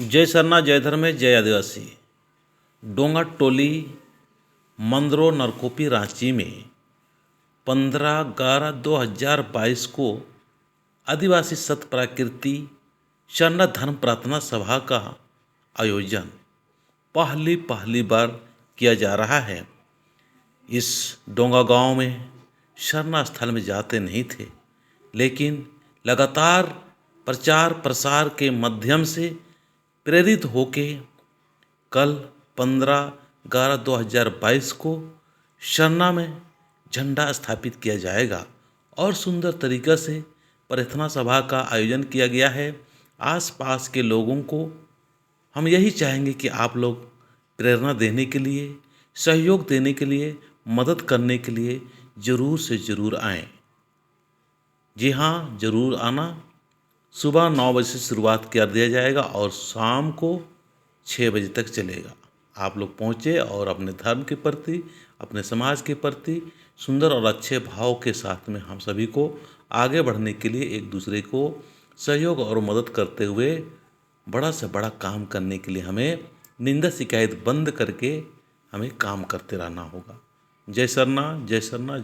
जय सरना जय धर्मे जय आदिवासी। डोंगा टोली मंदरो नरकोपी रांची में 15/11/2022 को आदिवासी सत प्राकृति शरण धर्म प्रार्थना सभा का आयोजन पहली बार किया जा रहा है। इस डोंगा गांव में शरण स्थल में जाते नहीं थे, लेकिन लगातार प्रचार प्रसार के माध्यम से प्रेरित होके कल 15/11/2022 को शरणा में झंडा स्थापित किया जाएगा और सुंदर तरीक़ा से प्रार्थना सभा का आयोजन किया गया है। आसपास के लोगों को हम यही चाहेंगे कि आप लोग प्रेरणा देने के लिए, सहयोग देने के लिए, मदद करने के लिए ज़रूर से ज़रूर आएँ। जी हाँ, ज़रूर आना। सुबह 9 बजे से शुरुआत कर दिया जाएगा और शाम को 6 बजे तक चलेगा। आप लोग पहुँचे और अपने धर्म के प्रति, अपने समाज के प्रति सुंदर और अच्छे भाव के साथ में हम सभी को आगे बढ़ने के लिए एक दूसरे को सहयोग और मदद करते हुए बड़ा से बड़ा काम करने के लिए हमें निंदा शिकायत बंद करके हमें काम करते रहना होगा। जय सरना जय सरना।